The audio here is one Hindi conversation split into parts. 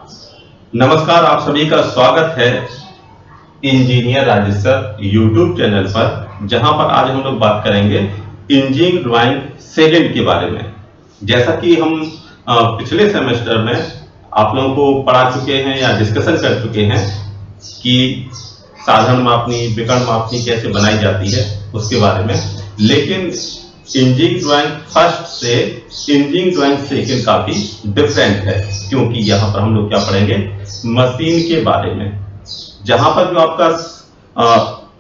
नमस्कार, आप सभी का स्वागत है engineer Rajesh sir YouTube channel पर, जहां पर आज हम लोग बात करेंगे इंजीनियरिंग ड्राइंग सेकंड के बारे में। जैसा कि हम पिछले सेमेस्टर में आप लोगों को पढ़ा चुके हैं या डिस्कशन कर चुके हैं कि साधारण मापनी, विकर्ण मापनी कैसे बनाई जाती है उसके बारे में, लेकिन इंजीनियरिंग ड्राइंग फर्स्ट से इंजीनियरिंग ड्राइंग सेकंड काफी डिफरेंट है, क्योंकि यहाँ पर हम लोग क्या पढ़ेंगे, मशीन के बारे में। जहां पर जो आपका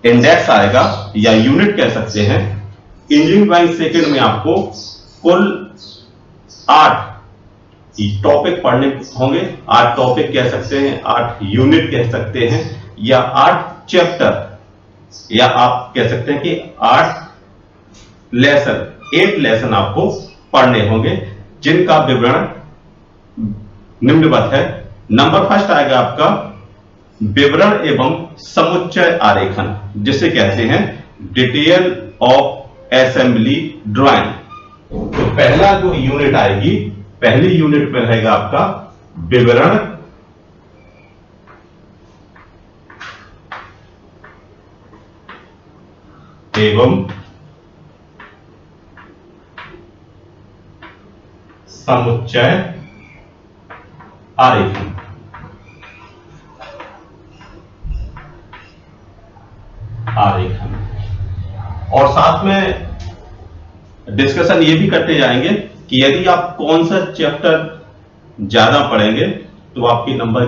इंडेक्स आएगा या यूनिट कह सकते हैं, इंजीनियरिंग ड्राइंग सेकंड में आपको कुल 8 टॉपिक पढ़ने होंगे। 8 टॉपिक कह सकते हैं, 8 यूनिट कह सकते हैं, या 8 चैप्टर, या आप कह सकते हैं कि 8 लेसन आपको पढ़ने होंगे, जिनका विवरण निम्नवत है। नंबर फर्स्ट आएगा आपका विवरण एवं समुच्चय आरेखन, जिसे कहते हैं डिटेल ऑफ असेंबली ड्राइंग। तो पहला जो यूनिट आएगी, पहली यूनिट में रहेगा आपका विवरण एवं समुच्चय आरेखन। और साथ में डिस्कशन ये भी करते जाएंगे कि यदि आप कौन सा चैप्टर ज्यादा पढ़ेंगे तो आपके नंबर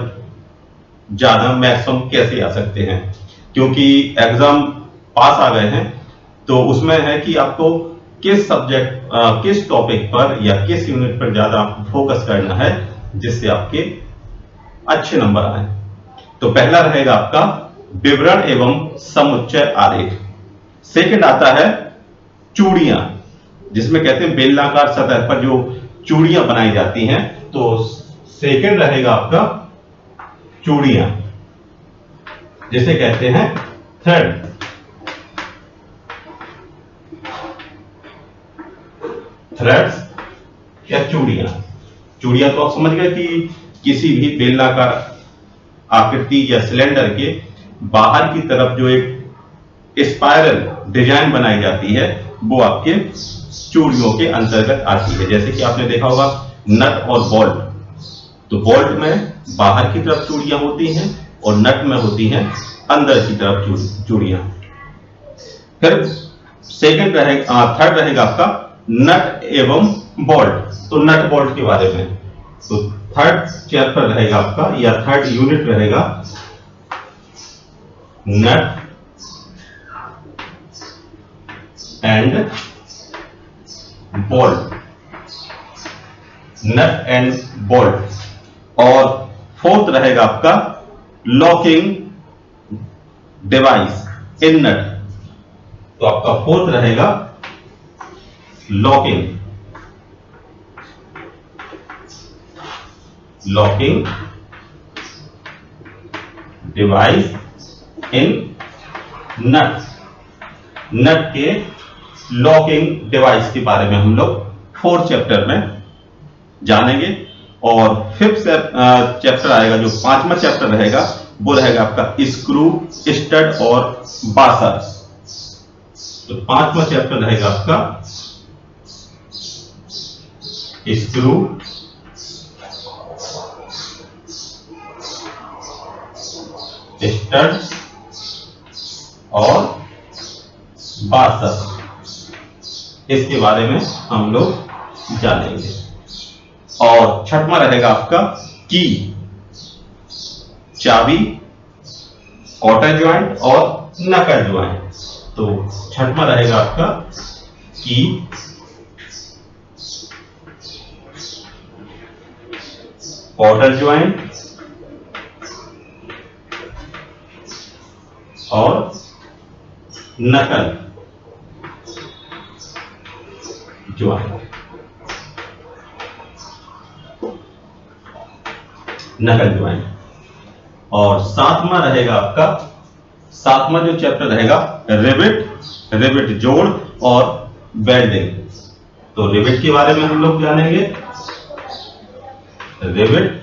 ज्यादा मैक्सिमम कैसे आ सकते हैं, क्योंकि एग्जाम पास आ गए हैं, तो उसमें है कि आपको किस सब्जेक्ट, किस टॉपिक पर या किस यूनिट पर ज्यादा आपको फोकस करना है, जिससे आपके अच्छे नंबर आए। तो पहला रहेगा आपका विवरण एवं समुच्चय आरेख। सेकंड आता है चूड़ियां, जिसमें कहते हैं बेलनाकार सतह पर जो चूड़ियां बनाई जाती हैं। तो सेकंड रहेगा आपका चूड़ियां, जिसे कहते हैं थ्रेड। थ्रेड्स या चूड़ियां। चूड़ियां तो आप समझ गए कि किसी भी बेलनाकार आकृति या सिलेंडर के बाहर की तरफ जो एक स्पाइरल डिजाइन बनाई जाती है, वो आपके चूड़ियों के अंतर्गत आती है। जैसे कि आपने देखा होगा नट और बोल्ट। तो बोल्ट में बाहर की तरफ चूड़ियां होती हैं और नट में होती हैं अंदर की तरफ चूड़ियां। फिर सेकंड रहेगा, थर्ड रहेगा आपका नट एवं बोल्ट। तो नट बोल्ट के बारे में, तो थर्ड चैप्टर रहेगा आपका या थर्ड यूनिट रहेगा nut and bolt. Nut and bolt. और फोर्थ रहेगा आपका लॉकिंग डिवाइस इन नट। तो आपका फोर्थ रहेगा लॉकिंग डिवाइस इन नट। नट के लॉकिंग डिवाइस के बारे में हम लोग फोर्थ चैप्टर में जानेंगे। और फिफ्थ चैप्टर आएगा, जो पांचवा चैप्टर रहेगा, वो रहेगा आपका स्क्रू, स्टड और बासर। तो पांचवा चैप्टर रहेगा आपका स्क्रू, स्टड और बासर। इसके बारे में हम लोग जानेंगे। और छठवां रहेगा आपका की, चाबी, कॉटर ज्वाइंट और नकर ज्वाइंट। तो छठवां रहेगा आपका की, कॉटर ज्वाइंट और नकल ज्वाइंट। नकल ज्वाइंट। और सातवां रहेगा आपका, सातवां जो चैप्टर रहेगा रिवेट जोड़ और वेल्डिंग। तो रिवेट के बारे में हम लोग जानेंगे। रिवेट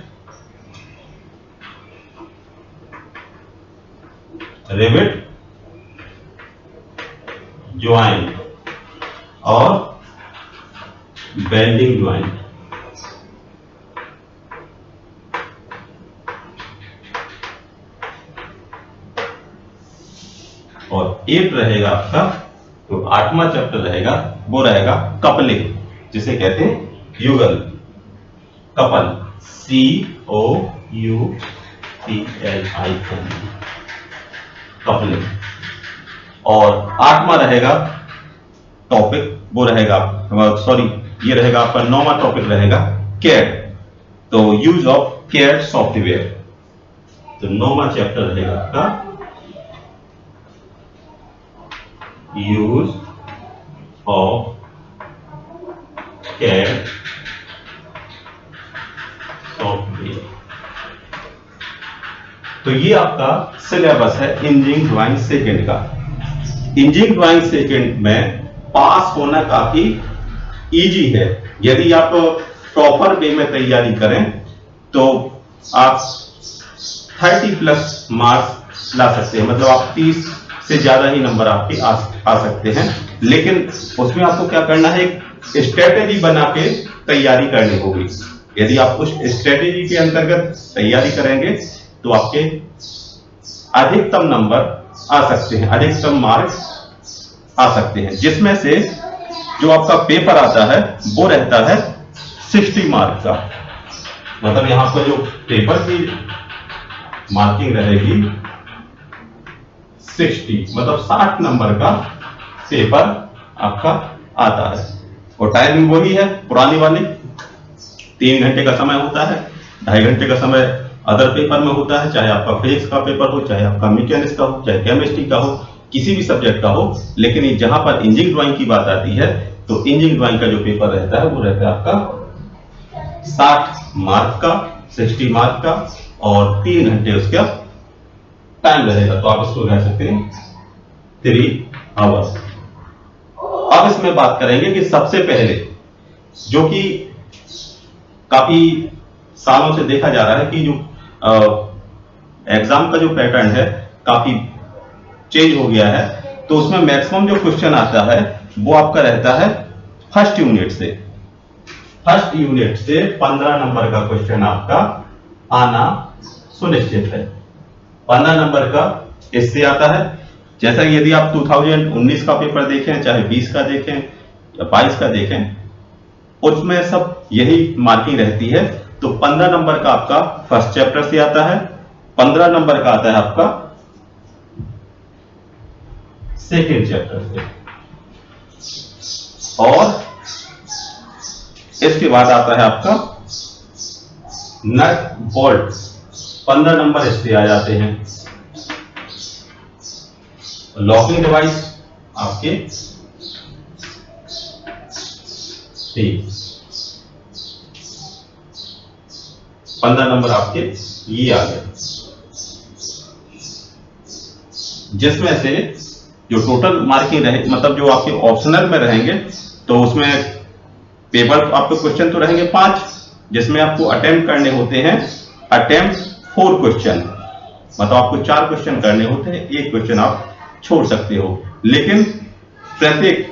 रिवेट ज्वाइंट और बेंडिंग ज्वाइंट। और 8 रहेगा आपका, तो 8वां चैप्टर रहेगा वो रहेगा कपलिंग, जिसे कहते हैं युगल, कपल, COUPLING, कपलिंग। और 8वां रहेगा टॉपिक वो रहेगा, सॉरी ये रहेगा आपका 9वां टॉपिक रहेगा कैड, तो यूज ऑफ कैड सॉफ्टवेयर। तो 9वां चैप्टर रहेगा आपका यूज ऑफ कैड सॉफ्टवेयर। तो ये आपका सिलेबस है इंजीनियरिंग ड्राइंग सेकंड का। इंजीनियरिंग ड्राइंग सेकंड में पास होना काफी इजी है। यदि आप प्रॉपर वे में तैयारी करें तो आप 30+ मार्क्स ला सकते हैं, मतलब आप 30 से ज्यादा ही नंबर आपके आ सकते हैं। लेकिन उसमें आपको क्या करना है, एक स्ट्रेटेजी बना के तैयारी करनी होगी। यदि आप उस स्ट्रेटेजी के अंतर्गत तैयारी करेंगे तो आपके अधिकतम नंबर आ सकते हैं, अधिकतम मार्क्स आ सकते हैं, जिसमें से जो आपका पेपर आता है वो रहता है 60 मार्क का। मतलब यहां पर जो पेपर की मार्किंग रहेगी 60, मतलब 60 नंबर का पेपर आपका आता है। और टाइमिंग वही है पुरानी वाली, 3 घंटे का समय होता है, 2.5 घंटे का समय अदर पेपर में होता है, चाहे आपका फिजिक्स का पेपर हो, चाहे आपका मैकेनिक्स का हो, चाहे केमिस्ट्री का हो, किसी भी सब्जेक्ट का हो। लेकिन जहां पर इंजीनियरिंग ड्राइंग की बात आती है तो इंजीनियरिंग ड्राइंग का जो पेपर रहता है वो रहता है आपका 60 मार्क का, 60 मार्क का, और 3 घंटे उसका टाइम रहेगा। तो आप इसको कह सकते हैं 3 आवर्स। अब इसमें बात करेंगे कि सबसे पहले, जो कि काफी सालों से देखा जा रहा है कि जो एग्जाम का जो पैटर्न है काफी चेंज हो गया है, तो उसमें मैक्सिमम जो क्वेश्चन आता है वो आपका रहता है फर्स्ट यूनिट से। फर्स्ट यूनिट से 15 नंबर का क्वेश्चन आपका आना सुनिश्चित है। 15 नंबर का इससे आता है। जैसा कि यदि आप 2019 का पेपर देखें, चाहे 20 का देखें या 22 का देखें, उसमें सब यही मार्किंग रहती है। तो 15 नंबर का आपका फर्स्ट चैप्टर से आता है, 15 नंबर का आता है आपका सेकेंड चैप्टर से, और इसके बाद आता है आपका नट बोल्ट, 15 नंबर इससे आ जाते हैं। लॉकिंग डिवाइस आपके 15 नंबर आपके ये आ गए, जिसमें से जो टोटल मार्किंग रहे, मतलब जो आपके ऑप्शनल में रहेंगे, तो उसमें पेपर आपके क्वेश्चन तो रहेंगे 5, जिसमें आपको अटेम्प्ट करने होते हैं, अटेम्प्ट 4 क्वेश्चन, मतलब आपको 4 क्वेश्चन करने होते हैं, 1 क्वेश्चन आप छोड़ सकते हो। लेकिन प्रत्येक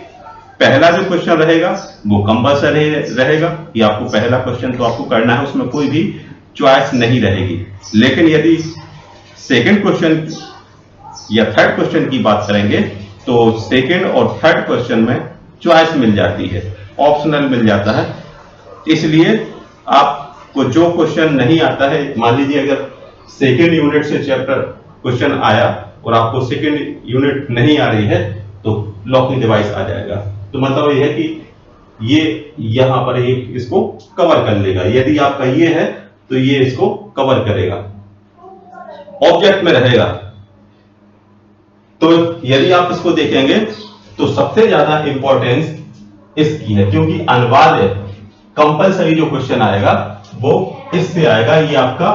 पहला जो क्वेश्चन रहेगा वो कंपल्सरी रहेगा कि आपको पहला क्वेश्चन तो आपको करना है, उसमें कोई भी चॉइस नहीं रहेगी। लेकिन यदि सेकंड क्वेश्चन या थर्ड क्वेश्चन की बात करेंगे तो सेकंड और थर्ड क्वेश्चन में चॉइस मिल जाती है, ऑप्शनल मिल जाता है। इसलिए आपको जो क्वेश्चन नहीं आता है, मान लीजिए अगर सेकंड यूनिट से चैप्टर क्वेश्चन आया और आपको सेकंड यूनिट नहीं आ रही है, तो लॉकिंग डिवाइस आ जाएगा। तो मतलब ये है कि ये यहां पर इसको कवर कर लेगा। यदि आपका ये है तो ये इसको कवर करेगा, ऑब्जेक्ट में रहेगा। तो यदि आप इसको देखेंगे तो सबसे ज्यादा इंपॉर्टेंस इसकी है, क्योंकि अनिवार्य कंपलसरी जो क्वेश्चन आएगा वो इससे आएगा। ये आपका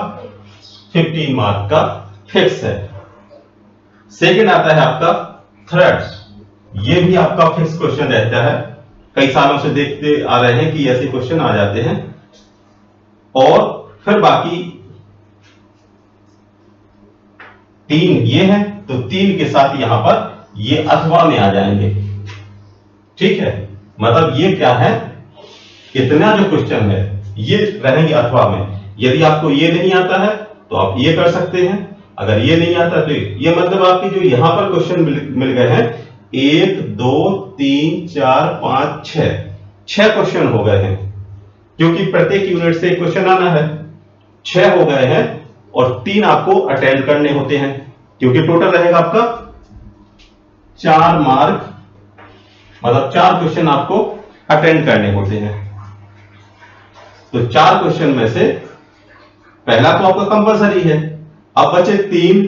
15 मार्क का फिक्स है। सेकंड आता है आपका थ्रेड, ये भी आपका फिक्स क्वेश्चन रहता है। कई सालों से देखते आ रहे हैं कि ऐसे क्वेश्चन आ जाते हैं। और फिर बाकी 3 ये है तो 3 के साथ यहां पर ये अथवा में आ जाएंगे। ठीक है, मतलब ये क्या है, इतना जो क्वेश्चन है ये रहेंगे अथवा में। यदि आपको ये नहीं आता है तो आप ये कर सकते हैं, अगर ये नहीं आता तो ये, मतलब आपके जो यहां पर क्वेश्चन मिल गए हैं 1 2 3 4 5 6 क्वेश्चन हो गए हैं, क्योंकि प्रत्येक यूनिट से एक क्वेश्चन आना है। 6 हो गए हैं और 3 आपको अटेंड करने होते हैं, क्योंकि टोटल रहेगा आपका 4 मार्क, मतलब 4 क्वेश्चन आपको अटेंड करने होते हैं। तो 4 क्वेश्चन में से पहला तो आपका कंपलसरी है। अब बचे 3,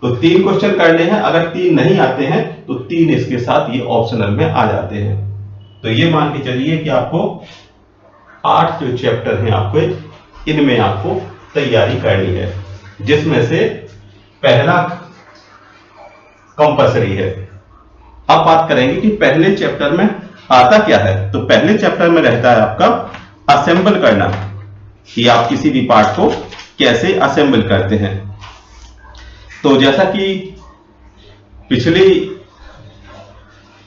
तो 3 क्वेश्चन करने हैं। अगर 3 नहीं आते हैं तो 3 इसके साथ ये ऑप्शनल में आ जाते हैं। तो ये मान के चलिए कि आपको 8 जो चैप्टर हैं आपको इनमें आपको तैयारी करनी है, जिसमें से पहला कंपलसरी है। अब बात करेंगे कि पहले चैप्टर में आता क्या है। तो पहले चैप्टर में रहता है आपका असेंबल करना, कि आप किसी भी पार्ट को कैसे असेंबल करते हैं। तो जैसा कि पिछली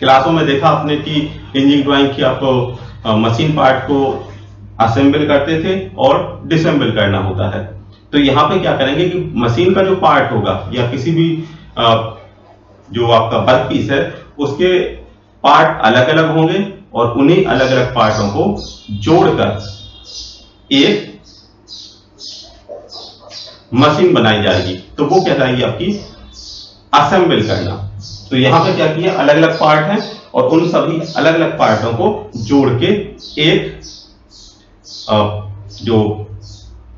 क्लासों में देखा आपने कि इंजीनियरिंग ड्राइंग की आपको मशीन पार्ट को असेंबल करते थे और डिसेंबल करना होता है। तो यहां पे क्या करेंगे कि मशीन का जो पार्ट होगा या किसी भी जो आपका वर्क पीस है उसके पार्ट अलग अलग होंगे और उन्हीं अलग अलग पार्टों को जोड़कर एक मशीन बनाई जाएगी। तो वो कहलाएगी आपकी असेंबल करना। तो यहां पे क्या किया, अलग अलग पार्ट हैं और उन सभी अलग अलग पार्टों को जोड़ के एक जो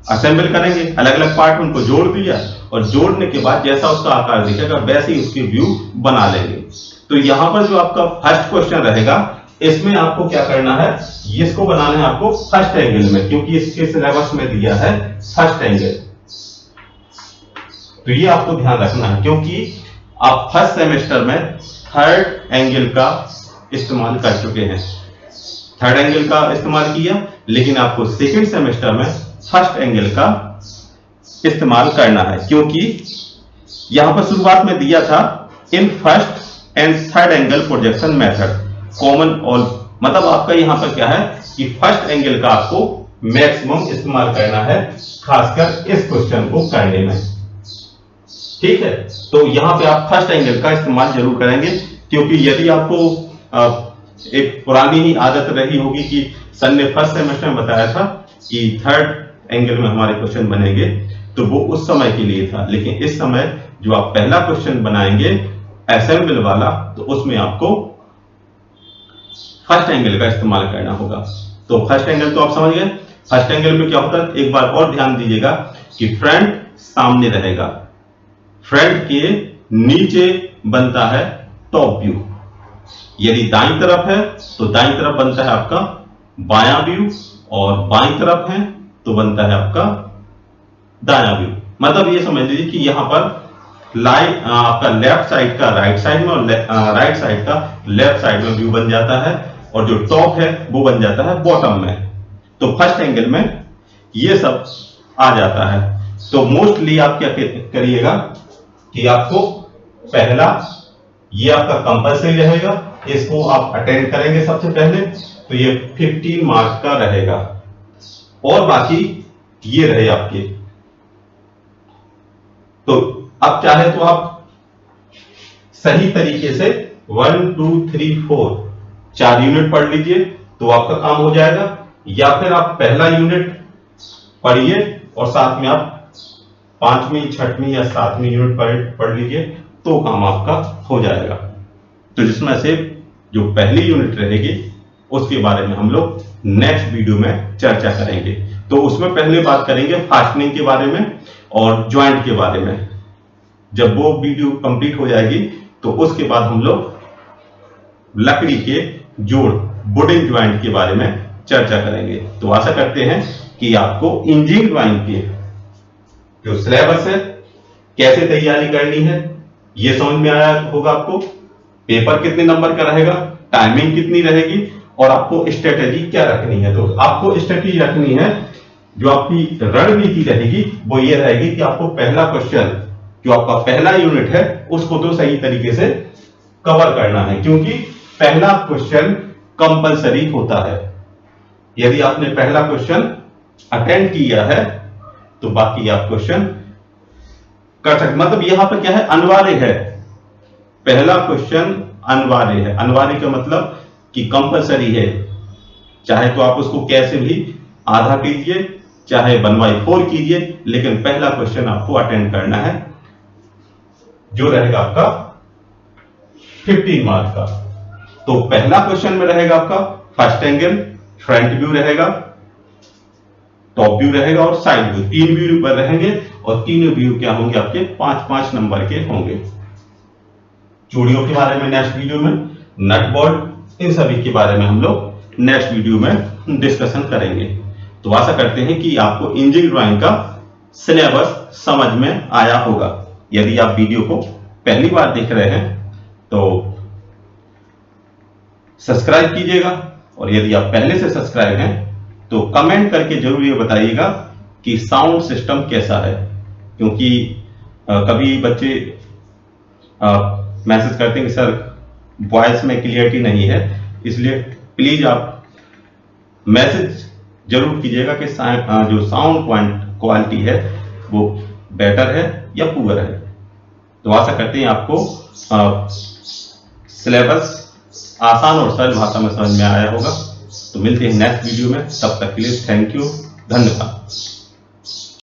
असेंबल करेंगे, अलग अलग पार्ट उनको जोड़ दिया और जोड़ने के बाद जैसा उसका आकार दिखेगा वैसे ही उसकी व्यू बना लेंगे। तो यहां पर जो आपका फर्स्ट क्वेश्चन रहेगा, इसमें आपको क्या करना है, इसको बनाना है आपको फर्स्ट एंगल में, क्योंकि इसके सिलेबस में दिया है फर्स्ट एंगल। तो ये आपको ध्यान रखना है, क्योंकि आप फर्स्ट सेमेस्टर में थर्ड एंगल का इस्तेमाल कर चुके हैं, थर्ड एंगल का इस्तेमाल किया, लेकिन आपको सेकंड सेमेस्टर में फर्स्ट एंगल का इस्तेमाल करना है, क्योंकि यहां पर शुरुआत में दिया था in first and third angle projection method common all, मतलब आपका यहां पर क्या है कि फर्स्ट एंगल का आपको मैक्सिमम इस्तेमाल करना है, खासकर इस क्वेश्चन को करने में। ठीक है, तो यहां पे आप फर्स्ट एंगल का इस्तेमाल जरूर करेंगे, क्योंकि यदि आपको एक पुरानी ही आदत रही होगी कि सर ने फर्स्ट सेमेस्टर में बताया था कि थर्ड एंगल में हमारे क्वेश्चन बनेंगे, तो वो उस समय के लिए था, लेकिन इस समय जो आप पहला क्वेश्चन बनाएंगे असेंबल वाला, तो उसमें आपको फर्स्ट एंगल का इस्तेमाल करना होगा। तो फर्स्ट एंगल तो आप समझ गए। फर्स्ट एंगल में क्या होता है, एक बार और ध्यान दीजिएगा कि फ्रंट सामने रहेगा, फ्रंट के नीचे बनता है टॉप व्यू। यदि दाईं तरफ है तो दाईं तरफ बनता है आपका बायां व्यू, और बाईं तरफ है तो बनता है आपका दायां व्यू। मतलब ये समझ लीजिए कि यहां पर लाइट आपका लेफ्ट साइड का राइट साइड में और राइट साइड का लेफ्ट साइड में व्यू बन जाता है, और जो टॉप है वो बन जाता है बॉटम में। तो फर्स्ट एंगल में ये सब आ जाता है। तो मोस्टली आप क्या करिएगा कि आपको पहला ये आपका कंपल्सरी रहेगा, इसको आप अटेंड करेंगे सबसे पहले, तो ये 15 मार्क्स का रहेगा, और बाकी ये रहे आपके। तो अब चाहे तो आप सही तरीके से 1 2 3 4 4 यूनिट पढ़ लीजिए तो आपका काम हो जाएगा, या फिर आप पहला यूनिट पढ़िए और साथ में आप 5वीं 6वीं या 7वीं यूनिट पढ़ लीजिए, तो काम आपका हो जाएगा। तो जिसमें से जो पहली यूनिट रहेगी उसके बारे में हम लोग नेक्स्ट वीडियो में चर्चा करेंगे। तो उसमें पहले बात करेंगे फास्टनिंग के बारे में और ज्वाइंट के बारे में। जब वो वीडियो कंप्लीट हो जाएगी तो उसके बाद हम लोग लकड़ी के जोड़ वुडन ज्वाइंट के बारे में चर्चा करेंगे। तो आशा करते हैं कि आपको इंजीनियरिंग ड्राइंग के जो सिलेबस है कैसे तैयारी करनी है ये समझ में आया होगा। आपको पेपर कितने नंबर का रहेगा, टाइमिंग कितनी रहेगी, और आपको स्ट्रेटेजी क्या रखनी है। तो आपको स्ट्रेटेजी रखनी है, जो आपकी रणनीति रहेगी वो ये रहेगी कि आपको पहला क्वेश्चन जो आपका पहला यूनिट है उसको तो सही तरीके से कवर करना है, क्योंकि पहला क्वेश्चन कंपलसरी होता है। यदि आपने पहला क्वेश्चन अटेंड किया है तो बाकी आप क्वेश्चन कर सकते, मतलब यहां पर क्या है, अनिवार्य है। पहला क्वेश्चन अनिवार्य है। अनिवार्य का मतलब कि कंपलसरी है, चाहे तो आप उसको कैसे भी आधा कीजिए, चाहे 1/4 कीजिए, लेकिन पहला क्वेश्चन आपको अटेंड करना है, जो रहेगा आपका 15 मार्क्स का। तो पहला क्वेश्चन में रहेगा आपका फर्स्ट एंगल, फ्रंट व्यू रहेगा, टॉप व्यू रहेगा और साइड व्यू, 3 व्यू पर रहेंगे और तीनों व्यू क्या होंगे आपके 5-5 नंबर के होंगे। चूड़ियों के बारे में नेक्स्ट वीडियो में, नट बोल्ट, इन सभी के बारे में हम लोग नेक्स्ट वीडियो में डिस्कशन करेंगे। तो आशा करते हैं कि आपको इंजीनियरिंग ड्राइंग का सिलेबस समझ में आया होगा। यदि आप वीडियो को पहली बार देख रहे हैं तो सब्सक्राइब कीजिएगा, और यदि आप पहले से सब्सक्राइब हैं तो कमेंट करके जरूर ये बताइएगा कि साउंड सिस्टम कैसा है, क्योंकि कभी बच्चे मैसेज करते हैं कि सर वॉइस में क्लियरिटी नहीं है, इसलिए प्लीज आप मैसेज जरूर कीजिएगा कि जो साउंड क्वालिटी है वो बेटर है या पुअर है। तो आशा करते हैं आपको सिलेबस आसान और सरल भाषा में समझ में आया होगा। तो मिलते हैं नेक्स्ट वीडियो में, तब तक के लिए थैंक यू, धन्यवाद।